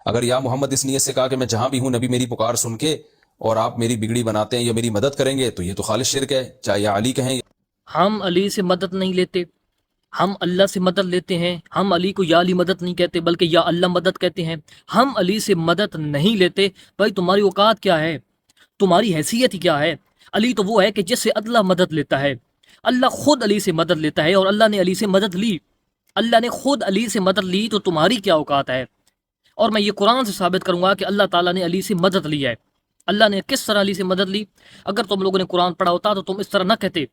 اگر یا محمد اس نیت سے کہا کہ میں جہاں بھی ہوں نبی میری پکار سن کے اور آپ میری بگڑی بناتے ہیں یا میری مدد کریں گے، تو یہ تو خالص شرک ہے، چاہے یا علی کہیں۔ ہم علی سے مدد نہیں لیتے، ہم اللہ سے مدد لیتے ہیں۔ ہم علی کو یا علی مدد نہیں کہتے بلکہ یا اللہ مدد کہتے ہیں۔ ہم علی سے مدد نہیں لیتے۔ بھائی تمہاری اوقات کیا ہے؟ تمہاری حیثیت ہی کیا ہے؟ علی تو وہ ہے کہ جس سے اللہ مدد لیتا ہے۔ اللہ خود علی سے مدد لیتا ہے اور اللہ نے علی سے مدد لی۔ اللہ نے خود علی سے مدد لی تو تمہاری کیا اوقات ہے؟ اور میں یہ قرآن سے ثابت کروں گا کہ اللہ تعالیٰ نے علی سے مدد لی ہے۔ اللہ نے کس طرح علی سے مدد لی؟ اگر تم لوگوں نے قرآن پڑھا ہوتا تو تم اس طرح نہ کہتے،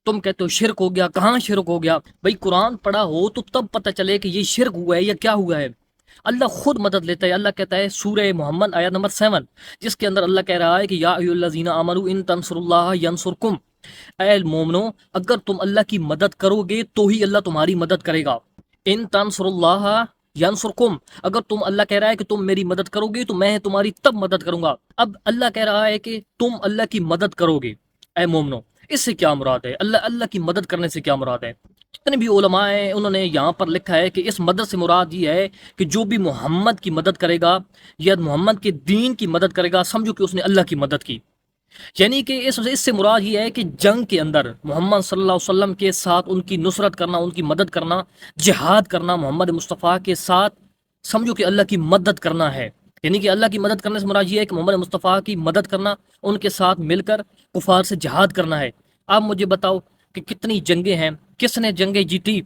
تم کہتے ہو شرک ہو گیا۔ کہاں شرک ہو گیا؟ بھائی قرآن پڑھا ہو تو تب پتہ چلے کہ یہ شرک ہوا ہے یا کیا ہوا ہے۔ اللہ خود مدد لیتا ہے۔ اللہ کہتا ہے سورہ محمد آیت نمبر 7، جس کے اندر اللہ کہہ رہا ہے کہ یا ایھا الذین آمنوا ان تنصروا اللہ ینصرکم، اے مومنو اگر تم اللہ کی مدد کرو گے تو ہی اللہ تمہاری مدد کرے گا۔ ان تنصروا اللہ ینصرکم، اگر تم، اللہ کہہ رہا ہے کہ تم میری مدد کرو گے تو میں تمہاری تب مدد کروں گا۔ اب اللہ کہہ رہا ہے کہ تم اللہ کی مدد کرو گے اے مومنو، اس سے کیا مراد ہے؟ اللہ کی مدد کرنے سے کیا مراد ہے؟ جتنے بھی علماء ہیں انہوں نے یہاں پر لکھا ہے کہ اس مدد سے مراد یہ ہے کہ جو بھی محمد کی مدد کرے گا یا محمد کے دین کی مدد کرے گا، سمجھو کہ اس نے اللہ کی مدد کی۔ یعنی کہ اس سے مراد یہ ہے کہ جنگ کے اندر محمد صلی اللہ علیہ وسلم کے ساتھ ان کی نصرت کرنا، ان کی مدد کرنا، جہاد کرنا محمد مصطفیٰ کے ساتھ، سمجھو کہ اللہ کی مدد کرنا ہے۔ یعنی کہ اللہ کی مدد کرنے سے مراد یہ ہے کہ محمد مصطفیٰ کی مدد کرنا، ان کے ساتھ مل کر کفار سے جہاد کرنا ہے۔ آپ مجھے بتاؤ کہ کتنی جنگیں ہیں، کس نے جنگیں جیتی،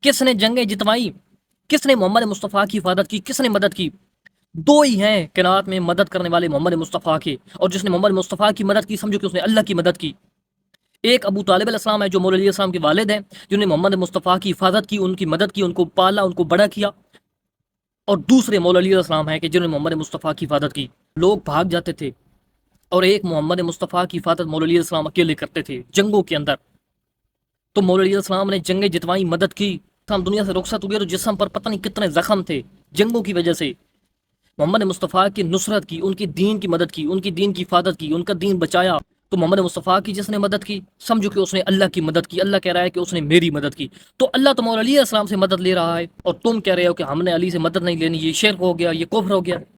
کس نے جنگیں جتوائی، کس نے محمد مصطفیٰ کی حفاظت کی، کس نے مدد کی؟ دو ہی ہیں کائنات میں مدد کرنے والے محمد مصطفیٰ کے، اور جس نے محمد مصطفیٰ کی مدد کی سمجھو کہ اس نے اللہ کی مدد کی۔ ایک ابو طالب علیہ السلام ہے جو مولا علی علیہ السلام کے والد ہیں، جنہوں نے محمد مصطفیٰ کی حفاظت کی، ان کی مدد کی، ان کو پالا، ان کو بڑا کیا۔ اور دوسرے مولا علی علیہ السلام ہیں کہ جنہوں نے محمد مصطفیٰ کی حفاظت کی۔ لوگ بھاگ جاتے تھے اور ایک محمد مصطفیٰ کی حفاظت مولا علی علیہ السلام اکیلے کرتے تھے جنگوں کے اندر۔ تو مولا علی علیہ السلام نے جنگیں جتوائی، مدد کی۔ ہم دنیا سے رخصت ہوئے تو جسم پر پتہ نہیں کتنے زخم تھے جنگوں کی وجہ سے۔ محمد مصطفیٰ کی نصرت کی، ان کی دین کی مدد کی، ان کی دین کی حفاظت کی، ان کا دین بچایا۔ تو محمد مصطفیٰ کی جس نے مدد کی سمجھو کہ اس نے اللہ کی مدد کی۔ اللہ کہہ رہا ہے کہ اس نے میری مدد کی۔ تو اللہ تو مولا علی علیہ السلام سے مدد لے رہا ہے اور تم کہہ رہے ہو کہ ہم نے علی سے مدد نہیں لینی، یہ شرک ہو گیا، یہ کفر ہو گیا۔